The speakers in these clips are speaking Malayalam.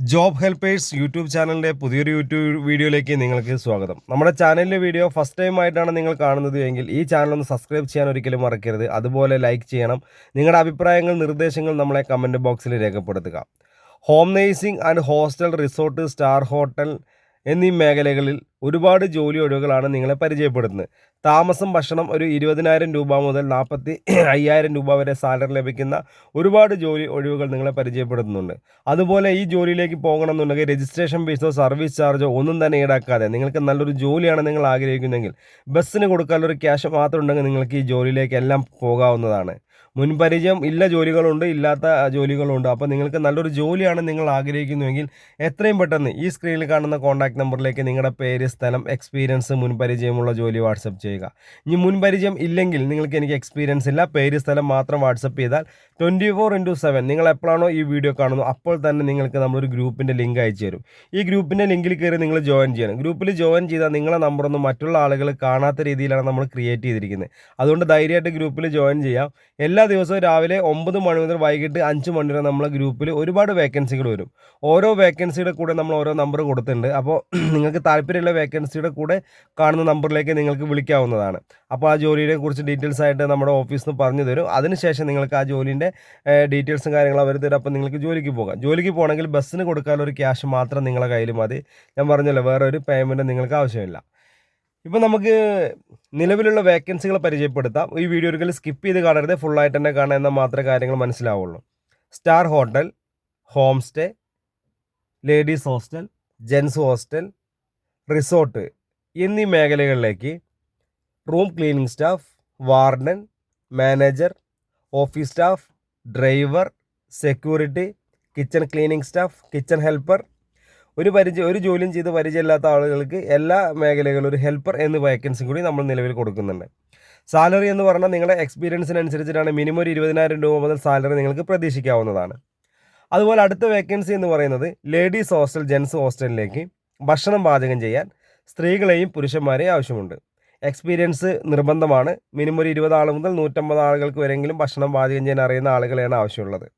ജോബ് ഹെൽപ്പേഴ്സ് യൂട്യൂബ് ചാനലിൻ്റെ പുതിയൊരു യൂട്യൂബ് വീഡിയോയിലേക്ക് നിങ്ങൾക്ക് സ്വാഗതം. നമ്മുടെ ചാനലിലെ വീഡിയോ ഫസ്റ്റ് ടൈം ആയിട്ടാണ് നിങ്ങൾ കാണുന്നത് എങ്കിൽ ഈ ചാനൽ ഒന്ന് സബ്സ്ക്രൈബ് ചെയ്യാൻ ഒരിക്കലും മറക്കരുത്. അതുപോലെ ലൈക്ക് ചെയ്യണം. നിങ്ങളുടെ അഭിപ്രായങ്ങൾ, നിർദ്ദേശങ്ങൾ നമ്മളെ കമൻറ്റ് ബോക്സിൽ രേഖപ്പെടുത്തുക. Home nursing and hostel, resort, star hotel എന്നീ മേഖലകളിൽ ഒരുപാട് ജോലി ഒഴിവുകളാണ് നിങ്ങളെ പരിചയപ്പെടുത്തുന്നത്. താമസം, ഭക്ഷണം, ഒരു 20,000 രൂപ മുതൽ 45,000 രൂപ വരെ സാലറി ലഭിക്കുന്ന ഒരുപാട് ജോലി ഒഴിവുകൾ നിങ്ങളെ പരിചയപ്പെടുത്തുന്നുണ്ട്. അതുപോലെ ഈ ജോലിയിലേക്ക് പോകണമെന്നുണ്ടെങ്കിൽ രജിസ്ട്രേഷൻ ഫീസോ സർവീസ് ചാർജോ ഒന്നും തന്നെ ഈടാക്കാതെ നിങ്ങൾക്ക് നല്ലൊരു ജോലിയാണ് നിങ്ങൾ ആഗ്രഹിക്കുന്നതെങ്കിൽ ബസ്സിന് കൊടുക്കാനുള്ളൊരു ക്യാഷ് മാത്രം ഉണ്ടെങ്കിൽ നിങ്ങൾക്ക് ഈ ജോലിയിലേക്ക് എല്ലാം പോകാവുന്നതാണ്. മുൻപരിചയം ഇല്ല ജോലികളുണ്ട്, ഇല്ലാത്ത ജോലികളുണ്ട്. അപ്പോൾ നിങ്ങൾക്ക് നല്ലൊരു ജോലിയാണ് നിങ്ങൾ ആഗ്രഹിക്കുന്നുവെങ്കിൽ എത്രയും പെട്ടെന്ന് ഈ സ്ക്രീനിൽ കാണുന്ന കോൺടാക്ട് നമ്പറിലേക്ക് നിങ്ങളുടെ പേര്, സ്ഥലം, എക്സ്പീരിയൻസ്, മുൻപരിചയമുള്ള ജോലി വാട്സപ്പ് ചെയ്യുക. ഇനി മുൻപരിചയം ഇല്ലെങ്കിൽ എനിക്ക് എക്സ്പീരിയൻസ് ഇല്ല, പേര്, സ്ഥലം മാത്രം വാട്സപ്പ് ചെയ്താൽ 24/7 നിങ്ങൾ എപ്പോഴാണോ ഈ വീഡിയോ കാണുന്നത് അപ്പോൾ തന്നെ നിങ്ങൾക്ക് നമ്മളൊരു ഗ്രൂപ്പിൻ്റെ ലിങ്ക് അയച്ചു തരും. ഈ ഗ്രൂപ്പിൻ്റെ ലിങ്കിൽ കയറി നിങ്ങൾ ജോയിൻ ചെയ്യണം. ഗ്രൂപ്പിൽ ജോയിൻ ചെയ്താൽ നിങ്ങളുടെ നമ്പറൊന്നും മറ്റുള്ള ആളുകൾ കാണാത്ത രീതിയിലാണ് നമ്മൾ ക്രിയേറ്റ് ചെയ്തിരിക്കുന്നത്. അതുകൊണ്ട് ധൈര്യമായിട്ട് ഗ്രൂപ്പിൽ ജോയിൻ ചെയ്യാം. എല്ലാ ദിവസവും രാവിലെ 9 മണി മുതൽ വൈകിട്ട് 5 മണി വരെ നമ്മളെ ഗ്രൂപ്പിൽ ഒരുപാട് വേക്കൻസികൾ വരും. ഓരോ വേക്കൻസിയുടെ കൂടെ നമ്മൾ ഓരോ നമ്പർ കൊടുത്തിട്ടുണ്ട്. അപ്പോൾ നിങ്ങൾക്ക് താല്പര്യമുള്ള വേക്കൻസിയുടെ കൂടെ കാണുന്ന നമ്പറിലേക്ക് നിങ്ങൾക്ക് വിളിക്കാവുന്നതാണ്. അപ്പോൾ ആ ജോലിയെ കുറിച്ച് ഡീറ്റെയിൽസ് ആയിട്ട് നമ്മുടെ ഓഫീസിൽ നിന്ന് പറഞ്ഞു തരും. അതിനുശേഷം നിങ്ങൾക്ക് ആ ജോലിൻ്റെ ഡീറ്റെയിൽസും കാര്യങ്ങളും അവർ തരും. അപ്പോൾ നിങ്ങൾക്ക് ജോലിക്ക് പോകാം. ജോലിക്ക് പോകണമെങ്കിൽ ബസ്സിന് കൊടുക്കാനുള്ള ഒരു ക്യാഷ് മാത്രം നിങ്ങളുടെ കയ്യിൽ മതി. ഞാൻ പറഞ്ഞല്ലോ, വേറെ ഒരു പേയ്മെൻറ്റ് നിങ്ങൾക്ക് ആവശ്യമില്ല. ഇപ്പോൾ നമുക്ക് നിലവിലുള്ള വേക്കൻസികൾ പരിചയപ്പെടുത്താം. ഈ വീഡിയോ ഒരിക്കലും സ്കിപ്പ് ചെയ്ത് കാണരുത്, ഫുള്ളായിട്ട് തന്നെ കാണാൻ, എന്നാൽ മാത്രമേ കാര്യങ്ങൾ മനസ്സിലാവുള്ളൂ. Star hotel, home stay, ladies hostel, gents hostel, resort എന്നീ മേഖലകളിലേക്ക് room cleaning staff, warden, manager, office staff, driver, security, kitchen cleaning staff, kitchen helper, ഒരു ജോലിയും ചെയ്ത് പരിചയമില്ലാത്ത ആളുകൾക്ക് എല്ലാ മേഖലകളിലും ഒരു ഹെൽപ്പർ എന്ന വേക്കൻസി കൂടി നമ്മൾ നിലവിൽ കൊടുക്കുന്നുണ്ട്. സാലറി എന്ന് പറഞ്ഞാൽ നിങ്ങളുടെ എക്സ്പീരിയൻസിനനുസരിച്ചിട്ടാണ്. മിനിമം ഒരു 20,000 രൂപ മുതൽ സാലറി നിങ്ങൾക്ക് പ്രതീക്ഷിക്കാവുന്നതാണ്. അതുപോലെ അടുത്ത വേക്കൻസി എന്ന് പറയുന്നത് ലേഡീസ് ഹോസ്റ്റൽ, ജെൻസ് ഹോസ്റ്റലിലേക്ക് ഭക്ഷണം പാചകം ചെയ്യാൻ സ്ത്രീകളെയും പുരുഷന്മാരെയും ആവശ്യമുണ്ട്. എക്സ്പീരിയൻസ് നിർബന്ധമാണ്. മിനിമം ഒരു 20 ആൾ മുതൽ 150 ആളുകൾക്ക് വരെയെങ്കിലും ഭക്ഷണം പാചകം ചെയ്യാൻ അറിയുന്ന ആളുകളെയാണ് ആവശ്യമുള്ളത്.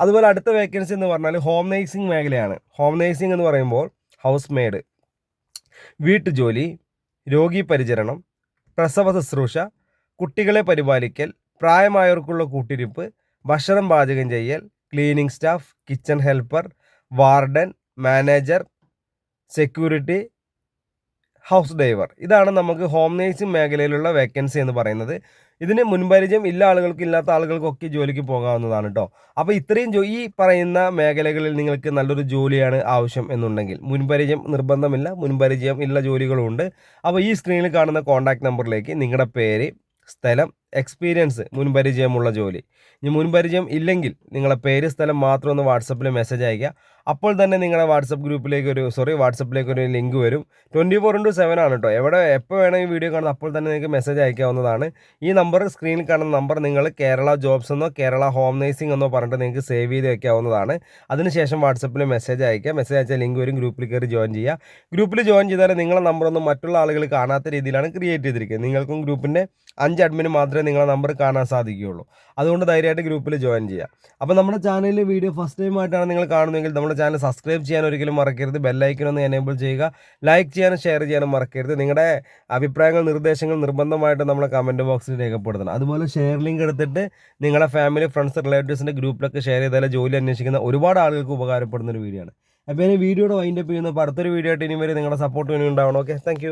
അതുപോലെ അടുത്ത വേക്കൻസി എന്ന് പറഞ്ഞാൽ ഹോം നേഴ്സിംഗ് മേഖലയാണ്. ഹോം നേഴ്സിംഗ് എന്ന് പറയുമ്പോൾ ഹൗസ് മെയ്ഡ്, വീട്ടുജോലി, രോഗി പരിചരണം, പ്രസവ ശുശ്രൂഷ, കുട്ടികളെ പരിപാലിക്കൽ, പ്രായമായവർക്കുള്ള കൂട്ടിരിപ്പ്, ഭക്ഷണം പാചകം ചെയ്യൽ, cleaning staff, kitchen helper, warden, manager, security, house driver. ഇതാണ് നമുക്ക് ഹോം നേഴ്സിംഗ് മേഖലയിലുള്ള വേക്കൻസി എന്ന് പറയുന്നത്. ഇതിന് മുൻപരിചയം ഇല്ല ആളുകൾക്ക്, ഇല്ലാത്ത ആളുകൾക്കൊക്കെ ജോലിക്ക് പോകാവുന്നതാണ് കേട്ടോ. അപ്പോൾ ഇത്രയും ഈ പറയുന്ന മേഖലകളിൽ നിങ്ങൾക്ക് നല്ലൊരു ജോലിയാണ് ആവശ്യം എന്നുണ്ടെങ്കിൽ മുൻപരിചയം നിർബന്ധമില്ല, മുൻപരിചയം ഇല്ല ജോലികളുമുണ്ട്. അപ്പോൾ ഈ സ്ക്രീനിൽ കാണുന്ന കോൺടാക്ട് നമ്പറിലേക്ക് നിങ്ങളുടെ പേര്, സ്ഥലം, എക്സ്പീരിയൻസ്, മുൻപരിചയമുള്ള ജോലി. ഇനി മുൻപരിചയം ഇല്ലെങ്കിൽ നിങ്ങളുടെ പേര്, സ്ഥലം മാത്രം ഒന്ന് വാട്സപ്പിൽ മെസ്സേജ് അയയ്ക്കുക. അപ്പോൾ തന്നെ നിങ്ങളുടെ വാട്സപ്പിലേക്ക് ഒരു ലിങ്ക് വരും. 24/7 ആണ് കേട്ടോ. എപ്പോൾ വേണമെങ്കിൽ വീഡിയോ കാണുന്നത് അപ്പോൾ തന്നെ നിങ്ങൾക്ക് മെസ്സേജ് അയക്കാവുന്നതാണ്. ഈ നമ്പർ, സ്ക്രീനിൽ കാണുന്ന നമ്പർ നിങ്ങൾ കേരള ജോബ്സ് എന്നോ കേരള ഹോം നേഴ്സിംഗ് എന്നോ പറഞ്ഞിട്ട് നിങ്ങൾക്ക് സേവ് ചെയ്ത് വയ്ക്കാവുന്നതാണ്. അതിനുശേഷം വാട്സപ്പിൽ മെസ്സേജ് അയക്കുക. മെസ്സേജ് അയച്ചാൽ ലിങ്ക് വരും. ഗ്രൂപ്പിൽ കയറി ജോയിൻ ചെയ്യുക. ഗ്രൂപ്പിൽ ജോയിൻ ചെയ്താൽ നിങ്ങളുടെ നമ്പറൊന്നും മറ്റുള്ള ആളുകൾ കാണാത്ത രീതിയിലാണ് ക്രിയേറ്റ് ചെയ്തിരിക്കുന്നത്. നിങ്ങൾക്കും ഗ്രൂപ്പിൻ്റെ 5 അഡ്മിന് മാത്രമേ നിങ്ങളുടെ നമ്പർ കാണാൻ സാധിക്കുകയുള്ളൂ. അതുകൊണ്ട് ധൈര്യമായിട്ട് ഗ്രൂപ്പിൽ ജോയിൻ ചെയ്യുക. അപ്പോൾ നമ്മുടെ ചാനലിലെ വീഡിയോ ഫസ്റ്റ് ടൈം ആയിട്ടാണ് നിങ്ങൾ കാണുന്നതെങ്കിൽ നമ്മുടെ ചാനൽ സബ്സ്ക്രൈബ് ചെയ്യാൻ ഒരിക്കലും മറക്കരുത്. ബെല്ലൈക്കൺ ഒന്ന് എനേബിൾ ചെയ്യുക. ലൈക്ക് ചെയ്യാനും ഷെയർ ചെയ്യാനും മറക്കരുത്. നിങ്ങളുടെ അഭിപ്രായങ്ങൾ, നിർദ്ദേശങ്ങൾ നിർബന്ധമായിട്ട് നമ്മളെ കമൻറ്റ് ബോക്സിൽ രേഖപ്പെടുത്തണം. അതുപോലെ ഷെയർ ലിങ്ക് എടുത്തിട്ട് നിങ്ങളുടെ ഫാമിലി, ഫ്രണ്ട്സ്, റിലേറ്റീവ്സിൻ്റെ ഗ്രൂപ്പിലൊക്കെ ഷെയർ ചെയ്താൽ ജോലി അന്വേഷിക്കുന്ന ഒരുപാട് ആളുകൾക്ക് ഉപകാരപ്പെടുന്ന ഒരു വീഡിയോ ആണ്. അപ്പോൾ ഈ വീഡിയോയുടെ വൈൻഡപ്പ് ചെയ്യുന്ന അടുത്തൊരു വീഡിയോ ആയിട്ട് ഇനി വരെ നിങ്ങളുടെ സപ്പോർട്ട് വേണ്ടി ഉണ്ടാവണം. Okay, thank